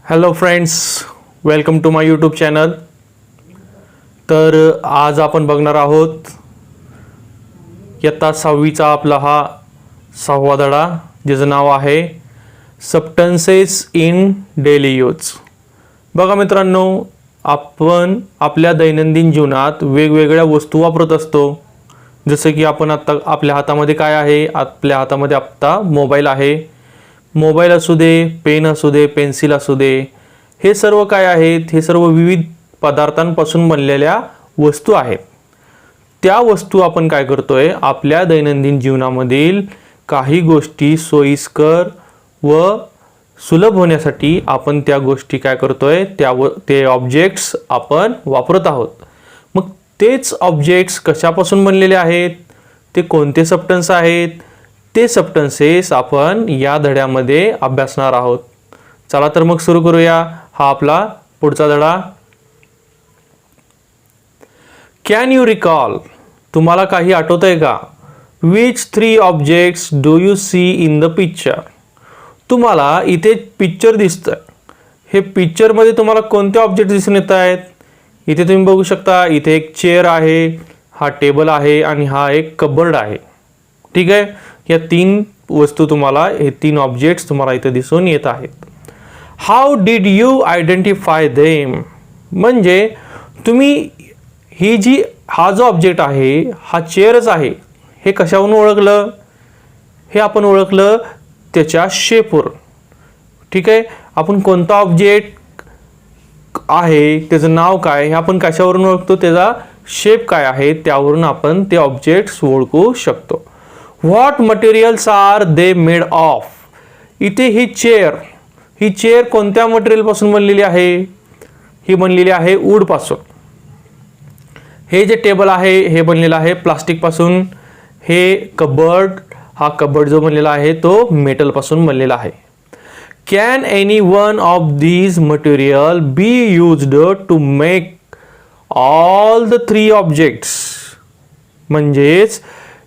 Hello friends, welcome to my YouTube channel. तर आज आपण बघणार आहोत इयत्ता 6वीचा आपला हा 6वा धडा, ज्याचं नाव आहे सबस्टन्सेस इन डेली यूज. बघा मित्रांनो, आपण आपल्या दैनंदिन जीवनात वेगवेगळ्या वस्तू वापरत असतो. जसं की आपण आत्ता आपल्या हातामध्ये काय आहे, आपल्या हातामध्ये आत्ता मोबाईल आहे. मोबाईल असू दे, पेन असू दे, पेन्सिल असू दे, हे सर्व काय आहेत, हे सर्व विविध पदार्थांपासून बनलेल्या वस्तू आहेत. त्या वस्तू आपण काय करतोय, आपल्या दैनंदिन जीवनामधील काही गोष्टी सोयीस्कर व सुलभ होण्यासाठी आपण त्या गोष्टी काय करतोय, ते ऑब्जेक्ट्स आपण वापरत आहोत. मग तेच ऑब्जेक्ट्स कशापासून बनलेले आहेत, ते कोणते सबस्टन्स आहेत, ते सबस्टन्सेस आपण या धड्यामध्ये अभ्यासणार आहोत. चला तर मग सुरू करूया हा आपला पुढचा धडा. कॅन यू रिकॉल, तुम्हाला काही आठवतंय का? Which 3 objects do you see in the picture. तुम्हाला इथे पिक्चर दिसतंय, हे पिक्चरमध्ये तुम्हाला कोणते ऑब्जेक्ट दिसून येत आहेत? इथे तुम्ही बघू शकता, इथे एक चेअर आहे, हा टेबल आहे आणि हा एक कबर्ड आहे. ठीक आहे, या 3 वस्तू तुम्हाला, हे 3 ऑब्जेक्ट्स तुम्हाला इथे दिसून येत आहेत. How did you identify them, म्हणजे तुम्ही हा जो ऑब्जेक्ट आहे, हा चेअरच आहे, हे कशावरून ओळखलं? हे आपण ओळखलं त्याच्या शेपवरून. ठीक आहे, आपण कोणता ऑब्जेक्ट आहे, त्याचं नाव काय, हे आपण कशावरून ओळखतो? त्याचा शेप काय आहे, त्यावरून आपण ते ऑब्जेक्ट्स ओळखू शकतो. What materials are they made of. इथे ही चेअर कोणत्या मटेरियल पासून बनलेली आहे? ही बनलेली आहे वूड पासून. हे जे टेबल आहे, हे बनलेलं आहे प्लास्टिक पासून. हे हा कबर्ड जो बनलेला आहे, तो मेटल पासून बनलेला आहे. Can any one of these material be used to make all the 3 objects. म्हणजेच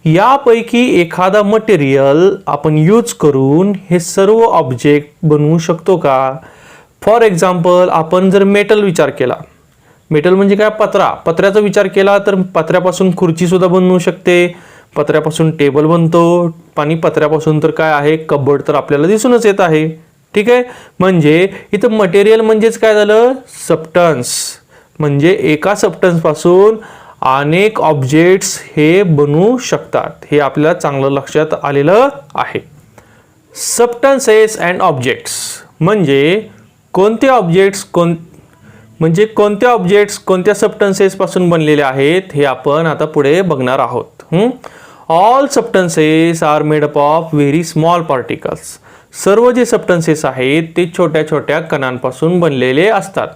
यापैकी एखादा मटेरियल आपण यूज करून हे सर्व ऑब्जेक्ट बनवू शकतो का? फॉर एक्झाम्पल, आपण जर मेटल विचार केला, मेटल म्हणजे काय, पत्र्याचा विचार केला तर पत्र्यापासून खुर्ची सुद्धा बनवू शकते, पत्र्यापासून टेबल बनतो, आणि पत्र्यापासून तर काय आहे, कबर्ड तर आपल्याला दिसूनच येत आहे. ठीक आहे, म्हणजे इथं मटेरियल म्हणजेच काय झालं, सबस्टन्स. म्हणजे एका सबस्टन्स पासून अनेक ऑब्जेक्ट्स हे बनवू शकतात, हे आपल्याला चांगलं लक्षात आलेलं आहे. सबस्टन्सेस अँड ऑब्जेक्ट्स म्हणजे कोणते ऑब्जेक्ट्स कोणत्या सबस्टन्सेस पासून बनलेले आहेत, हे आपण आता पुढे बघणार आहोत. All substances are made up of very small particles. सर्व जे सबस्टन्सेस आहेत ते छोट्या छोट्या कणांपासून बनलेले असतात.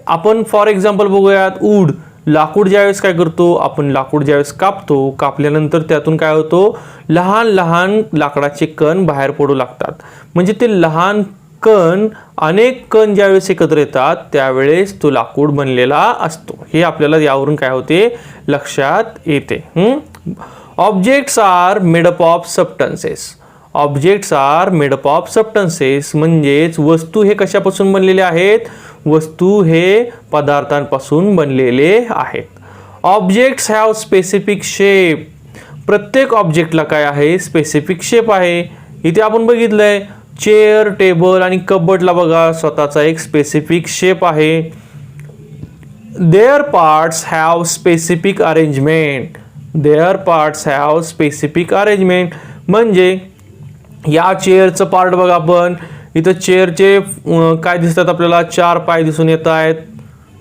आपण फॉर एक्झाम्पल बघूयात, वूड, लाकूड. ज्यावेळेस काय करतो आपण, लाकूड ज्यावेळेस कापतो, कापल्यानंतर त्यातून काय होतो, लहान लहान लाकडाचे कण बाहेर पडू लागतात. म्हणजे ते लहान कण, अनेक कण ज्यावेळेस एकत्र येतात त्यावेळेस तो लाकूड बनलेला असतो. हे आपल्याला यावरून काय होते, लक्षात येते. Objects are made up of substances. Objects are made up of substances म्हणजेच वस्तू हे कशापासून बनलेले आहेत? वस्तू हे पदार्थांपासून बनलेले आहेत. Objects have specific shape. प्रत्येक ऑब्जेक्टला काय आहे, स्पेसिफिक शेप आहे. इथे आपण बघितलंय, चेअर, टेबल आणि कबर्डला बघा स्वतःचा एक स्पेसिफिक शेप आहे. Their parts have specific arrangement. म्हणजे या चेअरचं पार्ट बघा, आपण इथं चेअरचे काय दिसतात आपल्याला, 4 पाय दिसून येत आहेत.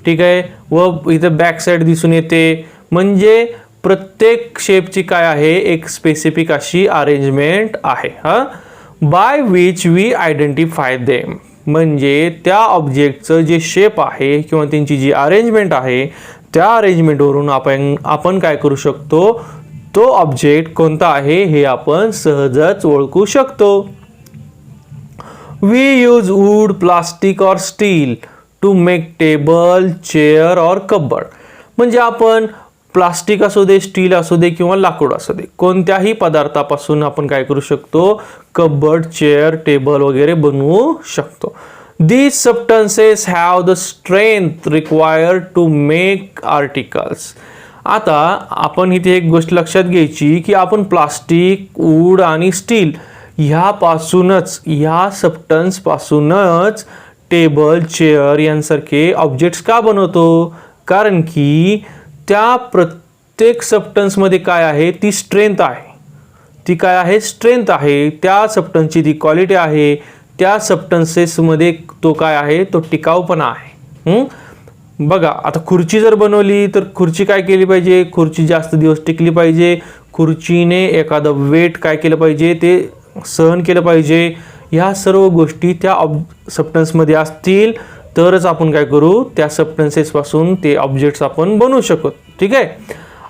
ठीक आहे, व इथं बॅक साईड दिसून येते. म्हणजे प्रत्येक शेपची काय आहे, एक स्पेसिफिक अशी अरेंजमेंट आहे. By which we identify them. म्हणजे त्या ऑब्जेक्टचं जे शेप आहे किंवा त्यांची जी अरेंजमेंट आहे, त्या अरेंजमेंटवरून आपण काय करू शकतो, तो ऑब्जेक्ट कोणता आहे हे आपण सहजच ओळखू शकतो. वी यूज वूड, प्लास्टिक और steel to make table, chair और कबर्ड. म्हणजे आपण प्लास्टिक असू दे, स्टील असू दे किंवा लाकूड असू दे, कोणत्याही पदार्थापासून आपण काय करू शकतो, कबर्ड, चेअर, टेबल वगैरे बनवू शकतो. These substances have the strength required to make articles. आता आपण इथे एक गोष्ट लक्षात घ्यायची की आपण प्लास्टिक, वूड आणि स्टील ह्या सबस्टन्स पासूनच टेबल, चेअर यांसारखे ऑब्जेक्ट्स का बनवतो? कारण की त्या प्रत्येक सबस्टन्समध्ये काय आहे? ती स्ट्रेंथ आहे. ती काय आहे? स्ट्रेंथ आहे. त्या सबस्टन्सची ती क्वालिटी आहे. त्या सबस्टन्सेसमध्ये तो काय आहे? तो टिकाऊपणा आहे. बघा, आता खुर्ची जर बनवली तर खुर्ची काय केली पाहिजे? खुर्ची जास्त दिवस टिकली पाहिजे. खुर्चीने एखादं वेट काय केलं पाहिजे? ते सहन केलं पाहिजे. ह्या सर्व गोष्टी त्या सबस्टन्समध्ये असतील तरच आपण काय करू? त्या सबस्टन्सेसपासून ते ऑब्जेक्ट्स आपण बनवू शकतो. ठीक आहे.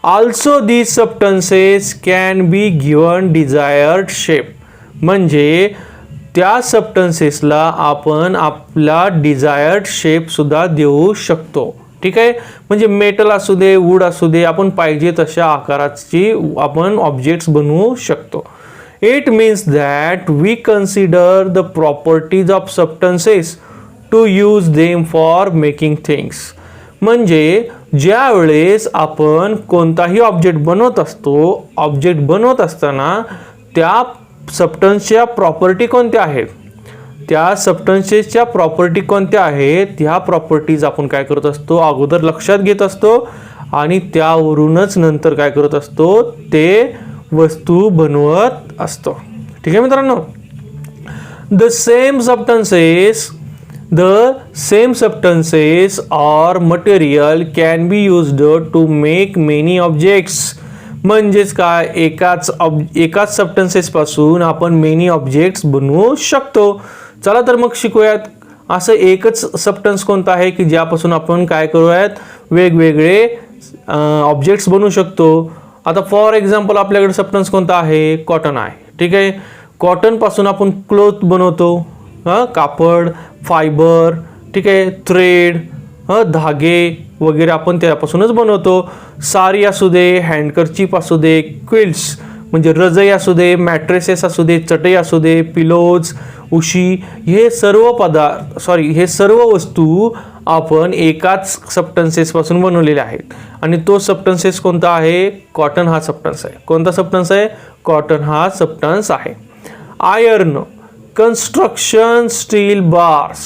Also these substances can be given desired shape. म्हणजे त्या सबस्टन्सेसला आपण आपला डिझायर्ड शेप सुद्धा देऊ शकतो. ठीक आहे. म्हणजे मेटल असू दे, वूड असू दे, आपण पाहिजे तशा आकाराची आपण ऑब्जेक्ट्स बनवू शकतो. It means that we consider the properties of substances to use them for making things. म्हणजे ज्या वेळेस आपण कोणताही ऑब्जेक्ट बनवत असताना त्या सबस्टन्सच्या प्रॉपर्टी कोणत्या आहेत? त्या सबस्टन्सेसच्या प्रॉपर्टी कोणत्या आहेत? ह्या प्रॉपर्टीज आपण काय करत असतो? अगोदर लक्षात घेत असतो आणि त्यावरूनच नंतर काय करत असतो? ते वस्तू बनवत असतो. ठीक आहे मित्रांनो. The same substances or material can be used to make many objects. म्हणजेच काय? एकाच सबस्टन्सेस पासून आपण मेनी ऑब्जेक्ट्स बनवू शकतो. चला तर मग शिकूयात. असं एकच सबस्टन्स कोणता आहे की ज्यापासून आपण काय करूयात? वेगवेगळे ऑब्जेक्ट्स बनवू शकतो. आता फॉर एक्झाम्पल आपल्याकडे सबस्टन्स कोणता आहे? कॉटन आहे. ठीक आहे. कॉटन पासून आपण क्लोथ बनवतो. कापड, फायबर, ठीक आहे, थ्रेड, धागे वगैरे आपण त्यापासूनच बनवतो. साडी असू दे, हँडकर्चीफ असू दे, क्विल्ट्स म्हणजे रजई असू दे, मॅट्रेसेस असू दे, चटई असू दे, पिलोज, उशी, हे सर्व वस्तू आपण एकाच सबस्टन्सेस पासून बनवलेल्या आहेत. आणि तो सबस्टन्सेस कोणता आहे? कॉटन हा सबस्टन्स आहे. कोणता सबस्टन्स आहे? कॉटन हा सबस्टन्स आहे. Iron, construction steel bars,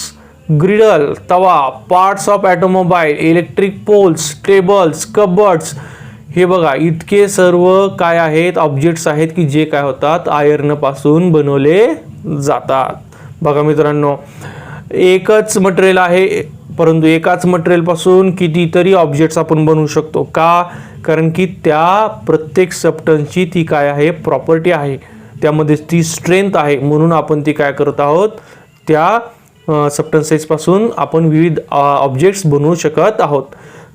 griddle, तवा, parts of automobile, electric poles, tables, cupboards, हे बघा इतके सर्व काय आहेत? ऑब्जेक्ट्स आहेत की जे काय होतात? आयर्न पासून बनवले जातात. बघा मित्रांनो, एकच मटेरियल आहे परंतु एकाच मटेरियल पासून कितीतरी ऑब्जेक्ट्स आपण बनवू शकतो. का? कारण की त्या प्रत्येक सबस्टन्सची ती काय आहे? प्रॉपर्टी आहे. त्यामध्ये ती स्ट्रेंथ आहे. म्हणून आपण ती काय करत आहोत? त्या सबस्टन्सेस पासून आपण विविध ऑब्जेक्ट्स बनवू शकत आहोत.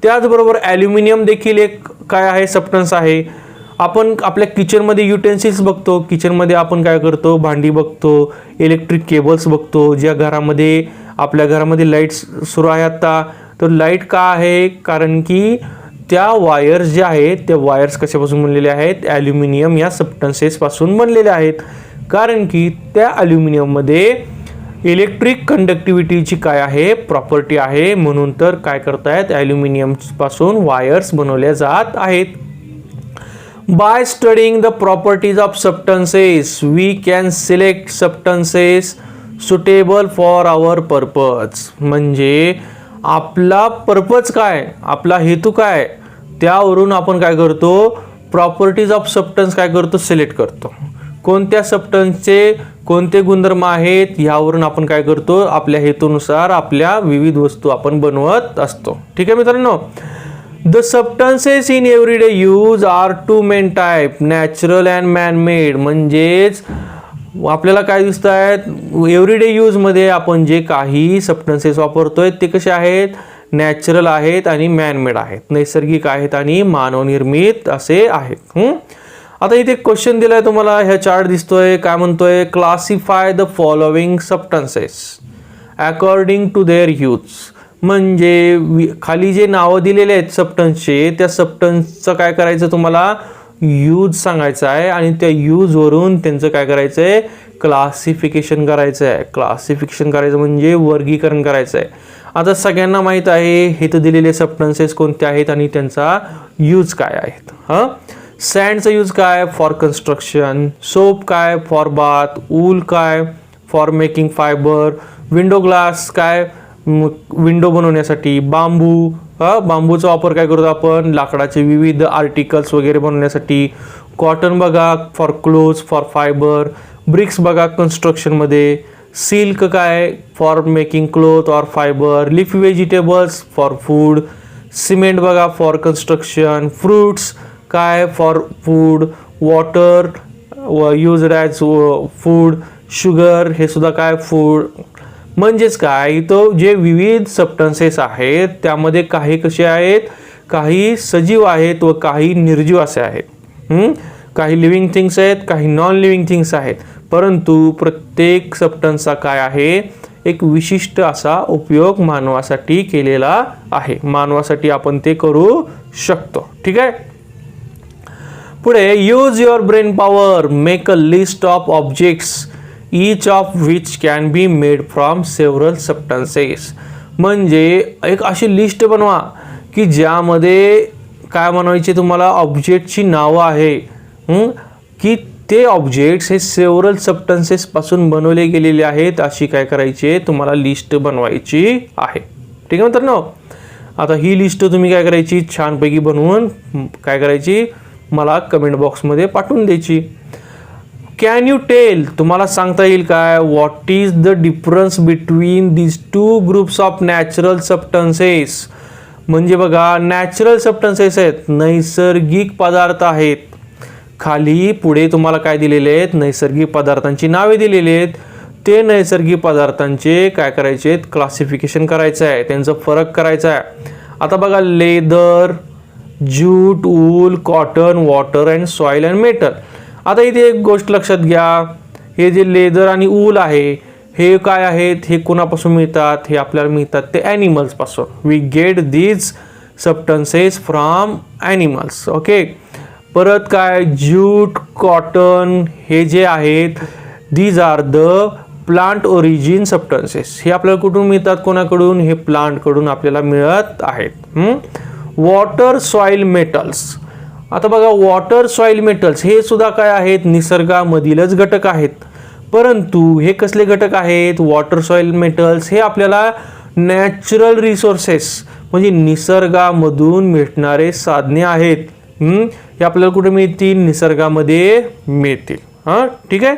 त्याचबरोबर ॲल्युमिनियम देखील एक काय आहे? सबस्टन्स आहे. आपण आपल्या किचनमध्ये युटेन्सिल्स बघतो. किचनमध्ये आपण काय करतो? भांडी बघतो, इलेक्ट्रिक केबल्स बघतो. ज्या घरामध्ये आपल्या घरामध्ये लाईट्स सुरू आहे आता, तर लाईट का आहे? कारण की त्या वायर्स ज्या आहेत त्या वायर्स कशापासून बनलेल्या आहेत? ॲल्युमिनियम या सबस्टन्सेस पासून बनलेल्या आहेत. कारण की त्या ॲल्युमिनियममध्ये इलेक्ट्रिक कंडक्टिव्हिटीची काय आहे? प्रॉपर्टी आहे. म्हणून तर काय करतायत? ॲल्युमिनियम पासून वायर्स बनवल्या जात आहेत. By studying the properties of substances we can select substances suitable for our purpose. म्हणजे आपला पर्पज काय? आपला हेतू काय? त्यावरून आपण काय करतो? प्रॉपर्टीज ऑफ सबस्टन्स काय करतो? सिलेक्ट करतो. कोणत्या सबस्टन्सचे कोणते गुणधर्म आहेत ह्यावरून आपण काय करतो? आपल्या हेतूनुसार आपल्या विविध वस्तू आपण बनवत असतो. ठीक आहे मित्रांनो. The substances in everyday use are two main type, natural and man made. म्हणजेच आपल्याला काय दिसत आहेत? एव्हरीडे यूजमध्ये आपण जे काही सबस्टन्सेस वापरतोय ते कसे आहेत? नॅचरल आहेत आणि मॅनमेड आहेत, नैसर्गिक आहेत आणि मानवनिर्मित असे आहेत. आता इथे क्वेश्चन दिलाय तुम्हाला, ह्या चार्ट दिसतोय, काय म्हणतोय? Classify the following substances according to their use. म्हणजे खाली जे नावं दिलेले आहेत सबस्टन्सचे, त्या सबस्टन्सचं काय करायचं? तुम्हाला यूज सांगायचं आहे आणि त्या यूजवरून त्यांचं काय करायचं आहे? क्लासिफिकेशन करायचं आहे. क्लासिफिकेशन करायचं म्हणजे वर्गीकरण करायचं आहे. आता सगळ्यांना माहीत आहे हे तर दिलेले सबस्टन्सेस कोणते आहेत आणि त्यांचा यूज काय आहेत. सँडचा यूज काय फॉर कन्स्ट्रक्शन, सोप काय फॉर बाथ, ऊल काय for making fibre, window glass काय विंडो बनवण्यासाठी, बांबू बांबूचा वापर काय करतो आपण लाकडाचे विविध आर्टिकल्स वगैरे बनवण्यासाठी, कॉटन बघा for clothes for fibre, bricks बघा कन्स्ट्रक्शनमध्ये, सिल्क काय for making cloth or fibre, leafy vegetables for food, cement बघा फॉर कन्स्ट्रक्शन, फ्रूट्स काय for food, water used as food, sugar हे सुद्धा काय फूड. म्हणजेच काय तो जे विविध सबस्टन्सेस आहेत त्यामध्ये काही कसे आहेत, काही सजीव आहेत व काही निर्जीव असे आहेत. काही लिव्हिंग थिंग्स आहेत, काही नॉन लिव्हिंग थिंग्स आहेत, परंतु प्रत्येक सबस्टन्सचा काय आहे एक विशिष्ट असा उपयोग मानवासाठी केलेला आहे. मानवासाठी आपण ते करू शकतो. ठीक आहे. पुढे use your brain power, make a list of objects each of which can be made from several substances. म्हणजे एक अशी लिस्ट बनवा की ज्यामध्ये काय बनवायची तुम्हाला ऑब्जेक्टची नावं आहे की ते ऑब्जेक्ट्स हे सेव्हरल सबस्टन्सेस पासून बनवले गेलेले आहेत. अशी काय करायची तुम्हाला लिस्ट बनवायची आहे. ठीक आहे मित्रांनो. आता ही लिस्ट तुम्ही काय करायची छानपैकी बनवून काय करायची मला कमेंट बॉक्समध्ये पाठवून द्यायची. कॅन यू टेल तुम्हाला सांगता येईल काय what is the difference between these two groups of natural substances. म्हणजे बघा नॅचरल सबस्टन्सेस आहेत नैसर्गिक पदार्थ आहेत. खाली पुढे तुम्हाला काय दिलेले आहेत नैसर्गिक पदार्थांची नावे दिलेली आहेत. ते नैसर्गिक पदार्थांचे काय करायचे आहेत क्लासिफिकेशन करायचं आहे, त्यांचा फरक करायचा आहे. आता बघा leather, jute, wool, cotton, water and soil and metal. आता इथे एक गोष्ट लक्षात घ्या, हे जे लेदर आणि ऊल आहे हे काय आहेत, हे कोणापासून मिळतात, हे आपल्याला मिळतात ते ॲनिमल्स पासून. We get these substances from animals. Okay. परत काय ज्यूट, कॉटन हे जे आहेत these are the plant origin substances. हे आपल्याला कुठून मिळतात कोणाकडून, हे प्लांटकडून आपल्याला मिळत आहेत. Water, soil, metals. आता बघा वॉटर, सॉइल, मेटल्स हे सुद्धा काय आहेत निसर्गामधीलच घटक आहेत. परंतु हे कसले घटक आहेत वॉटर, सॉइल, मेटल्स हे आपल्याला नॅचरल रिसोर्सेस म्हणजे निसर्गामधून मिळणारे साधने आहेत. हे आपल्याला कुठे मिळतील निसर्गामध्ये मिळतील. ठीक आहे.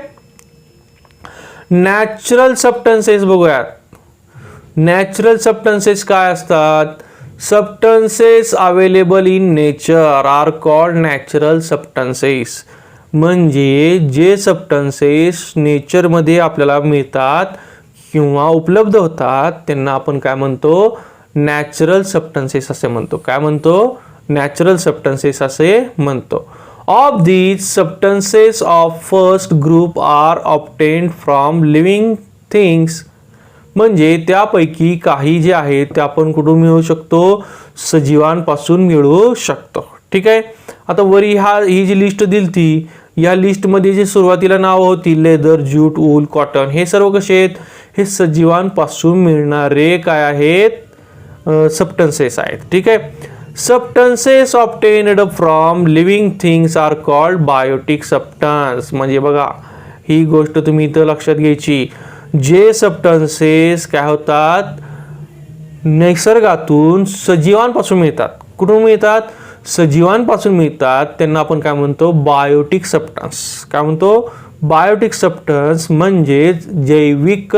नॅचरल सबस्टन्सेस बघूयात. नॅचरल सबस्टन्सेस काय असतात. Substances available in nature are called natural substances. म्हणजे जे सबस्टन्सेस नेचरमध्ये आपल्याला मिळतात किंवा उपलब्ध होतात त्यांना आपण काय म्हणतो नॅचरल सबस्टन्सेस असे म्हणतो. काय म्हणतो नॅचरल सबस्टन्सेस असे म्हणतो. Of these substances of first group are obtained from living things. म्हणजे त्यापैकी काही जे आहेत ते आपण कुठून मिळवू शकतो सजीवांपासून मिळवू शकतो. ठीक आहे. आता वरी ही जी लिस्ट दिली ती या लिस्टमध्ये जे सुरुवातीला नाव होती लेदर, ज्यूट, ऊल, कॉटन हे सर्व कसे आहेत हे सजीवांपासून मिळणारे काय आहेत सबस्टन्सेस आहेत. ठीक आहे. Substances obtained from living things are called biotic substance. म्हणजे बघा ही गोष्ट तुम्ही इथं लक्षात घ्यायची. जे सबस्टन्सेस काय होतात नैसर्गातून सजीवांपासून मिळतात. कुठून मिळतात सजीवांपासून मिळतात त्यांना आपण काय म्हणतो बायोटिक सबस्टन्स. काय म्हणतो बायोटिक सबस्टन्स म्हणजे जैविक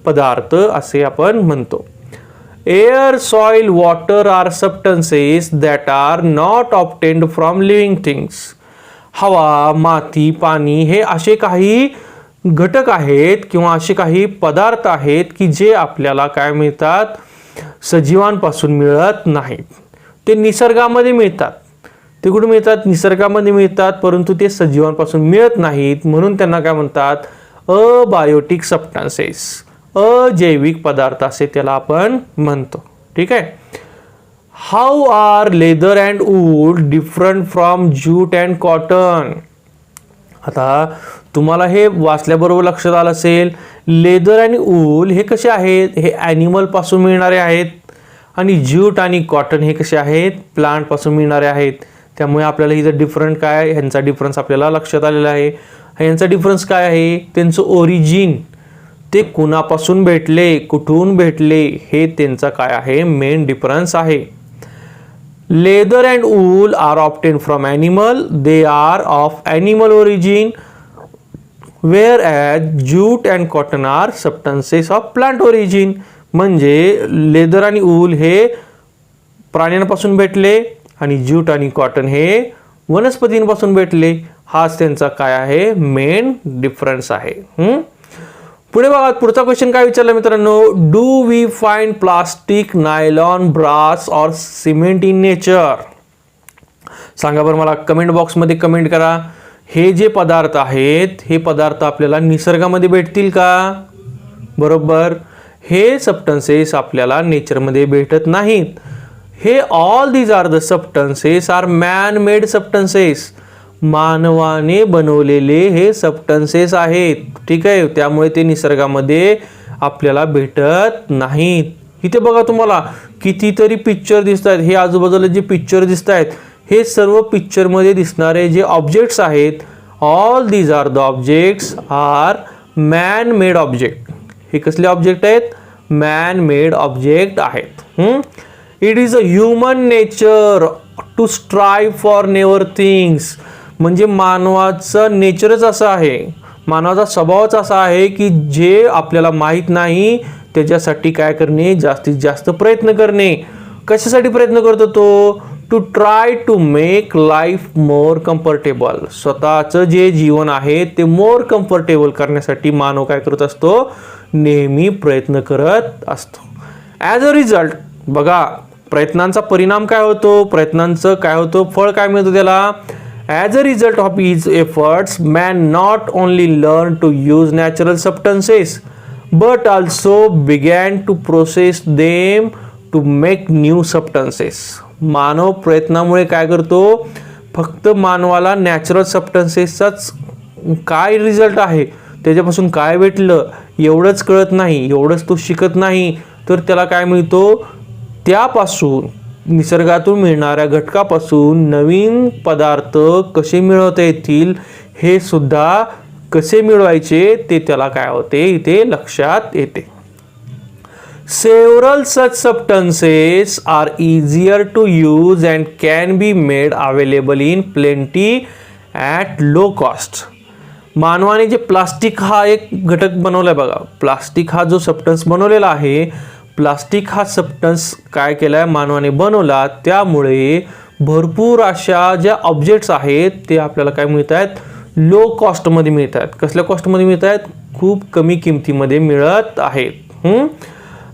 पदार्थ असे आपण म्हणतो. Air, soil, water are substances that are not obtained from living things. हवा, माती, पाणी हे असे काही घटक आहेत किंवा असे काही पदार्थ आहेत की जे आपल्याला काय मिळतात सजीवांपासून मिळत नाहीत. ते निसर्गामध्ये मिळतात. ते कुठे मिळतात निसर्गामध्ये मिळतात परंतु ते सजीवांपासून मिळत नाहीत म्हणून त्यांना काय म्हणतात अबायोटिक सबस्टन्सेस. अजैविक पदार्थ असे त्याला आपण म्हणतो. ठीक आहे. How are leather and wool different from jute and cotton. आता तुम्हाला हे वाचल्याबरोबर लक्षात आलं असेल, लेदर आणि ऊल हे कसे आहेत, हे ॲनिमल पासून मिळणारे आहेत आणि ज्यूट आणि कॉटन हे कसे आहेत, प्लांट पासून मिळणारे आहेत. त्यामुळे आपल्याला इथं डिफरंट काय, ह्यांचा डिफरन्स आपल्याला लक्षात आलेला आहे. ह्यांचा डिफरन्स काय आहे, त्यांचं ओरिजिन, ते कुणापासून भेटले, कुठून भेटले, हे त्यांचा काय आहे, मेन डिफरन्स आहे. Leather and wool are obtain from animal, they are of animal origin, whereas jute and cotton are substances of plant origin. म्हणजे लेदर आणि ऊल हे प्राण्यांपासून भेटले आणि ज्यूट आणि कॉटन हे वनस्पतींपासून भेटले. हाच त्यांचा काय आहे, मेन डिफरन्स आहे. पुढे बघा, पुढचा क्वेश्चन काय विचारला मित्रांनो, do we find plastic, nylon, brass और सिमेंट इन नेचर. सांगा बरं मला, कमेंट बॉक्समध्ये कमेंट करा. हे जे पदार्थ आहेत, हे पदार्थ आपल्याला निसर्गामध्ये भेटतील का? बरोबर, हे सबस्टन्सेस आपल्याला नेचरमध्ये भेटत नाहीत. हे all these are the substances are man made substances. मानवाने बनवलेले हे सबस्टन्सेस आहेत. ठीक आहे, त्यामुळे ते निसर्गामध्ये आपल्याला भेटत नाहीत. इथे बघा, तुम्हाला कितीतरी पिक्चर दिसत आहेत. हे आजूबाजूला जे पिक्चर दिसत आहेत, हे सर्व पिक्चरमध्ये दिसणारे जे ऑब्जेक्ट्स आहेत, all these are the objects are man made object. हे कसले ऑब्जेक्ट आहेत? मॅन मेड ऑब्जेक्ट आहेत. It is a human nature to strive for newer things. म्हणजे मानवाचं नेचरच असं आहे, मानवाचा स्वभावच असा आहे की जे आपल्याला माहीत नाही त्याच्यासाठी काय करणे, जास्तीत जास्त प्रयत्न करणे. कशासाठी प्रयत्न करतो तो? To try to make life more comfortable. स्वतःचं जे जीवन आहे ते मोर कम्फर्टेबल करण्यासाठी मानव काय करत असतो? नेहमी प्रयत्न करत असतो. ॲज अ रिझल्ट बघा, प्रयत्नांचा परिणाम काय होतो, प्रयत्नांचं काय होतं, फळ काय मिळतं त्याला? As a result of his efforts man not only learn to use natural substances but also began to process them to make new substances. मानव प्रयत्नामुळे काय करतो? फक्त मानवाला नॅचरल सबस्टन्सेसचाच काय रिझल्ट आहे, त्याच्यापासून काय भेटलं एवढंच कळत नाही, एवढंच तो शिकत नाही, तर त्याला काय मिळतो? त्यापासून, निसर्गातून मिळणाऱ्या घटकापासून नवीन पदार्थ कसे मिळवता येतील हे सुद्धा कसे मिळवायचे ते त्याला काय होते, इथे लक्षात येते. Several such substances are easier to use and can be made available in plenty at low cost. मानवाने जे प्लास्टिक हा एक घटक बनवलाय बघा, प्लास्टिक हा जो सबस्टन्स बनवलेला आहे, प्लास्टिक हा सबस्टन्स काय केलाय मानवाने बनवला, त्यामुळे भरपूर अशा ज्या ऑब्जेक्ट्स आहेत ते आपल्याला काय मिळत आहेत? लो कॉस्टमध्ये मिळत आहेत. कसल्या कॉस्टमध्ये मिळत आहेत? खूप कमी किमतीमध्ये मिळत आहेत.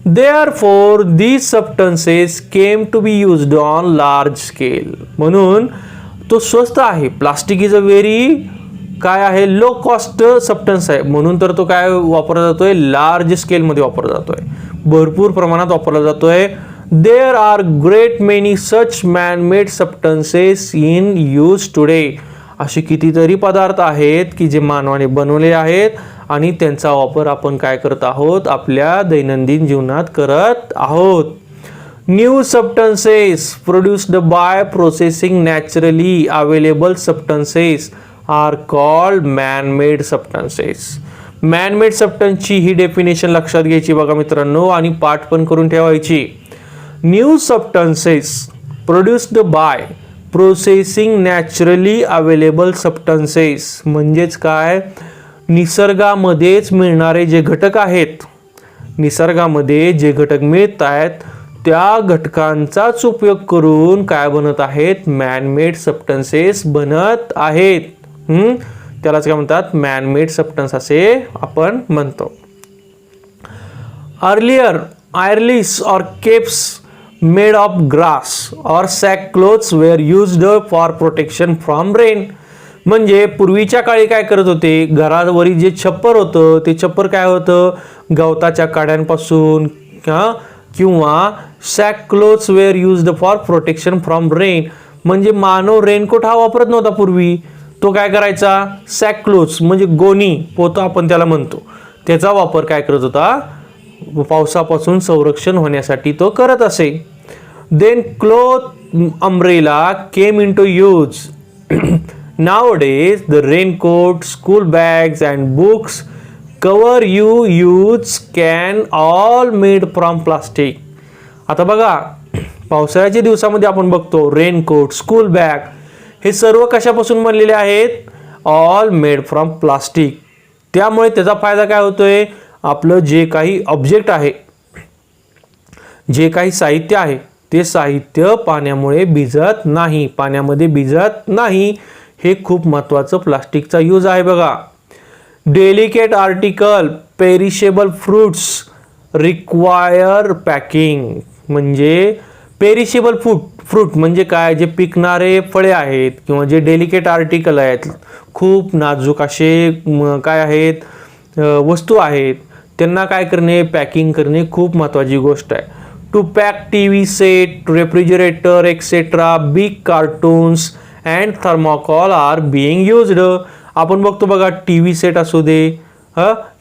Therefore, these substances came to be used on large scale. म्हणून तो स्वस्त आहे. प्लास्टिक इज अ व्हेरी काय आहे, लो कॉस्ट सबस्टन्स आहे, म्हणून तर तो काय वापरला जातोय, लार्ज स्केलमध्ये वापरला जातोय, भरपूर प्रमाणात वापरला जातोय. There are great many such man made substances in use today. असे कितीतरी पदार्थ आहेत की जे मानवाने बनवले आहेत आणि त्यांचा वापर आपण काय करत आहोत, आपल्या दैनंदिन जीवनात करत आहोत. New substances produced by processing naturally available substances are called man made substances. Man made सबस्टन्सची ही डेफिनेशन लक्षात घ्यायची बघा मित्रांनो, आणि पाठ पण करून ठेवायची. New substances produced by processing naturally available substances म्हणजेच काय, निसर्गामध्येच मिळणारे जे घटक आहेत, निसर्गामध्ये जे घटक मिळत आहेत त्या घटकांचाच उपयोग करून काय बनत आहेत, मॅनमेड सबस्टन्सेस बनत आहेत. त्यालाच काय म्हणतात, मॅनमेड सबस्टन्स असे आपण म्हणतो. अर्लियर आयर्लिस और केप्स मेड ऑफ ग्रास और sack cloths were used for protection from rain. म्हणजे पूर्वीच्या काळी काय करत होते, घरावरील जे छप्पर होतं ते छप्पर काय होतं, गवताच्या काड्यांपासून किंवा sack cloths were used for protection from rain. म्हणजे मानव रेनकोट हा वापरत नव्हता पूर्वी, तो काय करायचा, सॅक्लोज म्हणजे गोणी पोतं आपण त्याला म्हणतो, त्याचा वापर काय करत होता, पावसापासून संरक्षण होण्यासाठी तो करत असे. Then cloth umbrella came into use. Nowadays the raincoat, school bags and books, cover you use can all made from plastic. आता बघा, पावसाळ्याच्या दिवसामध्ये आपण बघतो रेनकोट, स्कूल बॅग हे सर्व कशापासून बनलेले आहेत, ऑल मेड फ्रॉम प्लास्टिक. त्यामुळे त्याचा फायदा काय होतोय, आपलं जे काही ऑब्जेक्ट आहे, जे काही साहित्य आहे, ते साहित्य पाण्यामुळे भिजत नाही, पाण्यामध्ये भिजत नाही. हे खूप महत्त्वाचं प्लास्टिकचा यूज आहे बघा. Delicate article, perishable fruits require packing. म्हणजे पेरिशेबल फ्रूट म्हणजे काय, जे पिकणारे फळे आहेत किंवा जे डेलिकेट आर्टिकल आहेत, खूप नाजूक असे काय आहेत वस्तू आहेत, त्यांना काय करणे, पॅकिंग करणे खूप महत्त्वाची गोष्ट आहे. To pack TV set, refrigerator etcetera, big cartons and thermocol are being used. आपण बघतो बघा, टीव्ही सेट असू दे,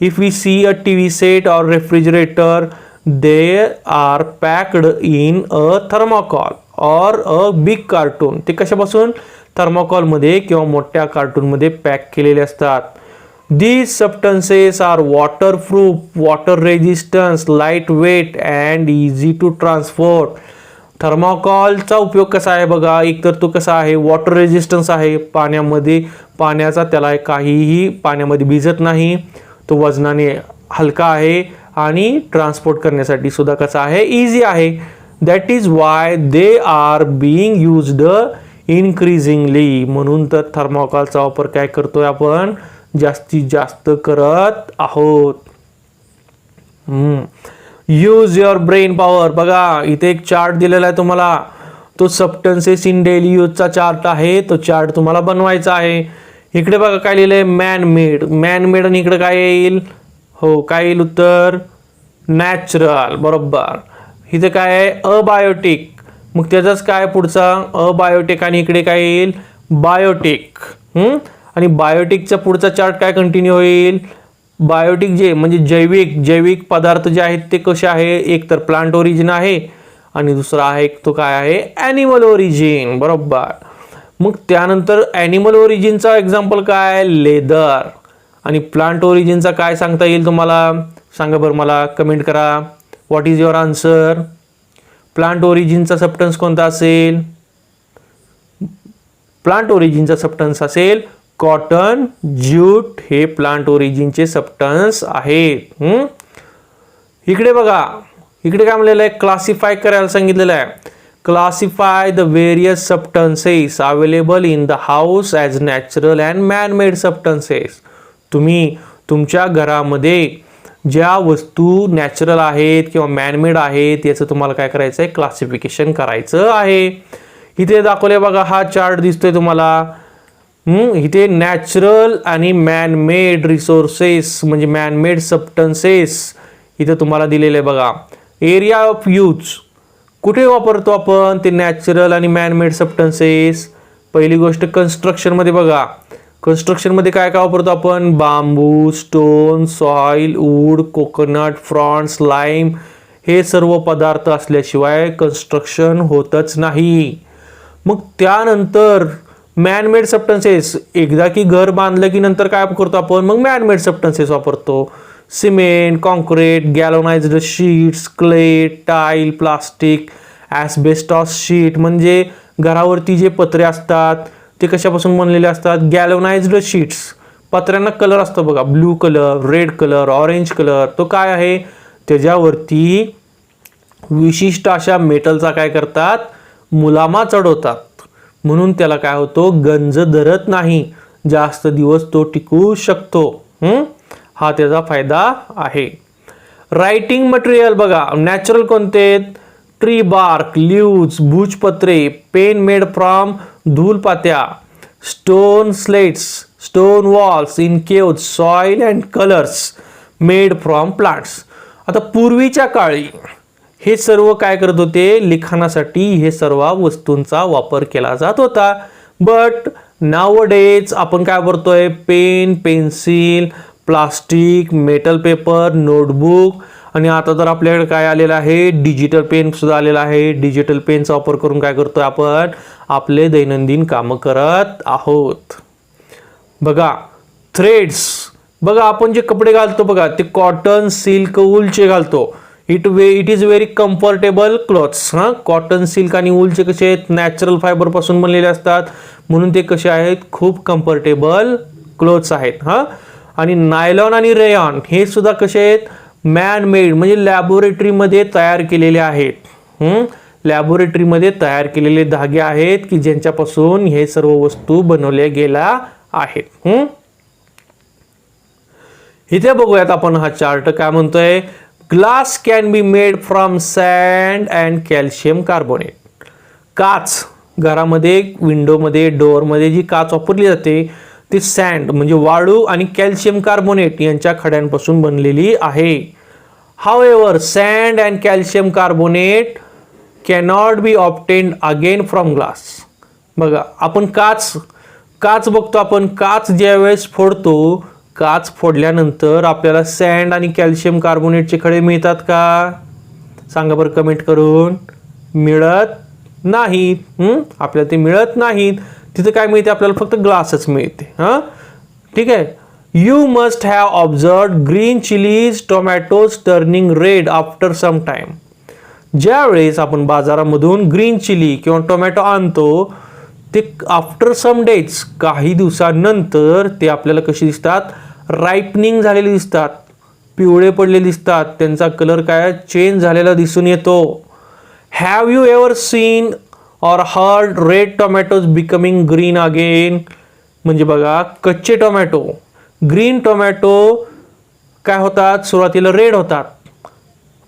if we see a TV set or refrigerator, they are packed in a thermocol or a big cartoon. ते कशापासून, थर्माकोलमध्ये किंवा मोठ्या कार्टूनमध्ये pack केलेले असतात. These substances are waterproof, water resistance, lightweight and easy to transport. थर्माकोलचा उपयोग कसा आहे बघा, एकतर तो कसा आहे, वॉटर रेजिस्टन्स आहे, पाण्याचा त्याला काहीही पाण्यामध्ये भिजत नाही, तो वजनाने हलका आहे आणि ट्रान्सपोर्ट करण्यासाठी सुद्धा कसा आहे, इझी आहे. That is why they are being used increasingly. म्हणून तर थर्माकोलचा वापर काय करतोय आपण, जास्तीत जास्त करत आहोत. Use your brain power. बघा इथे एक चार्ट दिलेला आहे तुम्हाला, तो सबस्टन्सेस इन डेली यूजचा चार्ट आहे, तो चार्ट तुम्हाला बनवायचा आहे. इकडे बघा काय लिहिलंय, मॅन मेड आणि इकडे काय येईल, हो काय येईल उत्तर, नॅचरल. बरोबर. इथे काय आहे, अबायोटिक, मग त्याचाच काय पुढचा, अबायोटिक आणि इकडे काय येईल, बायोटिक. आणि बायोटिकचा पुढचा चार्ट काय कंटिन्यू होईल, बायोटिक जे म्हणजे जैविक पदार्थ जे आहेत ते कसे आहे, एक तर प्लांट ओरिजिन आहे आणि दुसरा आहे तो काय आहे, ॲनिमल ओरिजिन. बरोबर. मग त्यानंतर ॲनिमल ओरिजिनचा एक्झाम्पल काय, लेदर. आणि प्लांट ओरिजिनचा काय सांगता येईल तुम्हाला, सांगा बरं मला, कमेंट करा. What is your answer. Plant ओरिजिनचा सबस्टन्स कोणता असेल, प्लांट ओरिजिनचा सबस्टन्स असेल कॉटन, ज्यूट, हे प्लांट ओरिजिनचे सबस्टन्स आहेत. इकडे बघा, इकडे काय म्हणलेलं आहे, क्लासिफाय करायला सांगितलेलं आहे. Classify the various substances available in the house as natural and man made substances. तुम्ही तुमच्या घरामध्ये ज्या वस्तू नॅचरल आहेत किंवा मॅनमेड आहेत याचं तुम्हाला काय करायचं आहे, क्लासिफिकेशन करायचं आहे. इथे दाखवले बघा, हा चार्ट दिसतोय तुम्हाला. इथे नॅचरल आणि मॅनमेड रिसोर्सेस म्हणजे मॅनमेड सबस्टन्सेस इथे तुम्हाला दिलेले बघा. एरिया ऑफ यूज, कुठे वापरतो आपण ते नॅचरल आणि मॅनमेड सबस्टन्सेस. पहिली गोष्ट कन्स्ट्रक्शनमध्ये बघा, कन्स्ट्रक्शनमध्ये काय काय वापरतो आपण, bamboo, stone, soil, wood, coconut, fronds, lime, हे सर्व पदार्थ असल्याशिवाय कन्स्ट्रक्शन होतच नाही. मग त्यानंतर मॅनमेड सबस्टन्सेस, एकदा की घर बांधलं की नंतर काय करतो आपण, मग मॅनमेड सबस्टन्सेस वापरतो. Cement, concrete, galvanised sheets, clay, tile, plastic, asbestos sheet, म्हणजे घरावरती जे पत्रे असतात ते कशापासून बनलेले असतात, गॅलोनाइज्ड शीट्स. पत्र्यांना कलर असतो बघा, blue colour, red colour, orange colour, तो काय आहे, त्याच्यावरती विशिष्ट अशा मेटलचा काय करतात, मुलामा चढवतात. म्हणून त्याला काय होतो, गंज धरत नाही, जास्त दिवस तो टिकू शकतो. हा त्याचा फायदा आहे. रायटिंग मटेरियल बघा, नॅचरल कोणते, ट्री बार्क, लीव्ज, भुजपत्रे, पेन मेड फ्रॉम धूलपात्या, stone slates, stone walls in caves, soil and colours made from plants. आता पूर्वीच्या काळी हे सर्व काय करत होते, लिखाणासाठी हे सर्व वस्तूंचा वापर केला जात होता. बट नावडेज आपण काय वापरतोय, pen, pencil, plastic, metal paper, notebook, आणि आता तर आपल्याकडे काय आलेलं आहे, डिजिटल पेन सुद्धा आलेला आहे. डिजिटल पेनचा वापर करून काय करतोय आपण, आपले दैनंदिन कामं करत आहोत. बघा थ्रेड्स, बघा आपण जे कपडे घालतो बघा ते कॉटन, सिल्क, वूलचे घालतो. It is very comfortable clothes. Cotton, silk आणि वूलचे कसे आहेत, नॅचरल फायबर पासून बनलेले असतात, म्हणून ते कसे आहेत, खूप कम्फर्टेबल क्लोथ्स आहेत. आणि नायलॉन आणि रेयॉन हे सुद्धा कसे आहेत, मॅन मेड, म्हणजे लॅबोरेटरीमध्ये तयार केलेले आहेत. लॅबोरेटरीमध्ये तयार केलेले धागे आहेत की ज्यांच्यापासून हे सर्व वस्तू बनवल्या गेल्या आहेत. इथे बघूयात आपण हा चार्ट काय म्हणतोय. Glass can be made from sand and calcium carbonate. काच, घरामध्ये विंडोमध्ये, डोअरमध्ये जी काच वापरली जाते ती सँड म्हणजे वाळू आणि कॅल्शियम कार्बोनेट यांच्या खड्यांपासून बनलेली आहे. However sand and calcium carbonate cannot be obtained again from glass. बघा आपण काच बघतो, आपण काच ज्यावेळेस फोडतो, काच फोडल्यानंतर आपल्याला सँड आणि कॅल्शियम कार्बोनेटचे खडे मिळतात का, सांगा बरं कमेंट करून. मिळत नाहीत. आपल्याला ते मिळत नाहीत. तिथं काय मिळते, आपल्याला फक्त ग्लासच मिळते. ठीक आहे. You must have observed green chillies tomatoes turning red after some time. ज्यावेळेस आपण बाजारामधून ग्रीन चिली किंवा टोमॅटो आणतो ते आफ्टर सम डेज, काही दिवसांनंतर ते आपल्याला कशी दिसतात, रायपनिंग झालेले दिसतात, पिवळे पडलेले दिसतात, त्यांचा कलर काय चेंज झालेला दिसून येतो. हॅव यू एव्हर सीन और heard red tomatoes becoming green again. म्हणजे बघा कच्चे टोमॅटो, ग्रीन टोमॅटो काय होतात, सुरुवातीला रेड होतात.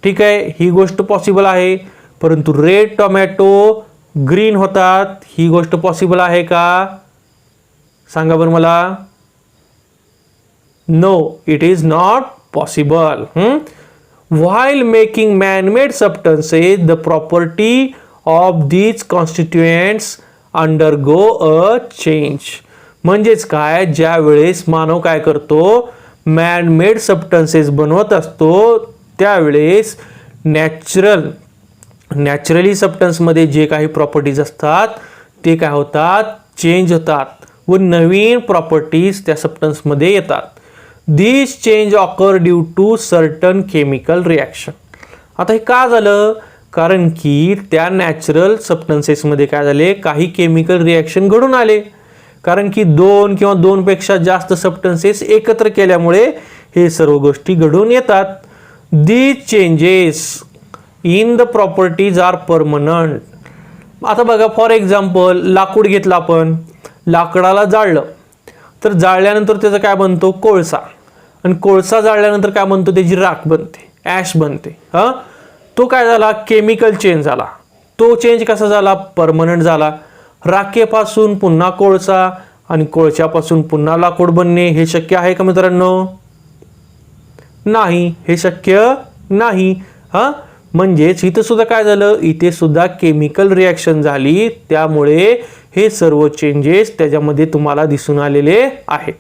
ठीक आहे, ही गोष्ट पॉसिबल आहे. परंतु रेड टोमॅटो ग्रीन होतात, ही गोष्ट पॉसिबल आहे का, सांगा बरं मला. No, it is not possible. While making man made substances the property of these constituents undergo a change. म्हणजेच काय, ज्या वेळेस मानव काय करतो, मॅन मेड सबस्टन्सेस बनवत असतो त्यावेळेस नॅचरली सबस्टन्समध्ये जे काही प्रॉपर्टीज असतात ते काय होतात, चेंज होतात व नवीन प्रॉपर्टीज त्या सबस्टन्समध्ये येतात. This change occur due to certain chemical reaction. आता हे का झालं, कारण की त्या नॅचरल सबस्टन्सेसमध्ये काय झाले, काही केमिकल रिॲक्शन घडून आले. कारण की 2 किंवा 2 पेक्षा जास्त सबस्टन्सेस एकत्र केल्यामुळे हे सर्व गोष्टी घडून येतात. These changes in the properties are permanent. आता बघा फॉर एक्झाम्पल लाकूड घेतलं आपण, लाकडाला जाळलं तर जाळल्यानंतर त्याचं काय बनतो, कोळसा. आणि कोळसा जाळल्यानंतर काय बनतो, त्याची राख बनते, ॲश बनते. तो काय झाला, केमिकल चेंज झाला. तो चेंज कसा झाला, परमनंट झाला. राखेपासून पुन्हा कोळसा आणि कोळशापासून पुन्हा लाकूड बनणे हे शक्य आहे का मित्रांनो, नाही, हे शक्य नाही. म्हणजेच इथं सुद्धा काय झालं, इथे सुद्धा केमिकल रिॲक्शन झाली, त्यामुळे हे सर्व चेंजेस त्याच्यामध्ये तुम्हाला दिसून आलेले आहेत.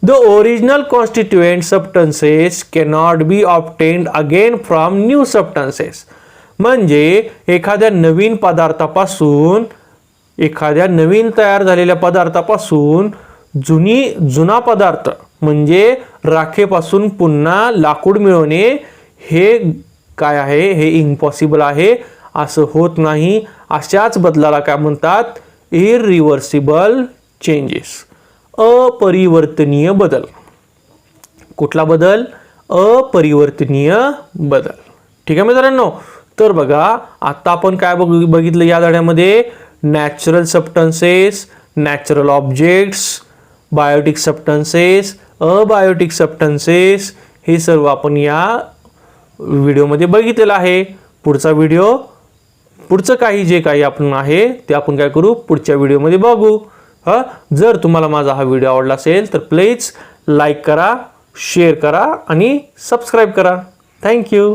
The original constituent substances cannot be obtained again from new substances. म्हणजे एखाद्या नवीन पदार्थापासून, एखाद्या नवीन तयार झालेल्या पदार्थापासून जुना पदार्थ म्हणजे राखेपासून पुन्हा लाकूड मिळवणे हे काय आहे, हे इम्पॉसिबल आहे, असं होत नाही. अशाच बदलाला काय म्हणतात, इररिव्हर्सिबल चेंजेस, अपरिवर्तनीय बदल. कुठला बदल, अपरिवर्तनीय बदल. ठीक आहे मित्रांनो. तर बघा आता आपण काय बघितलं या धड्यामध्ये, natural substances, natural objects, biotic substances, abiotic substances, हे सर्व आपण या व्हिडिओमध्ये बघितलेलं आहे. पुढचं काही जे काही आपण आहे ते आपण काय करू, पुढच्या व्हिडिओमध्ये बघू. जर तुम्हाला माझा हा व्हिडिओ आवडला असेल तर प्लीज लाईक करा, शेअर करा आणि सबस्क्राईब करा. थँक्यू.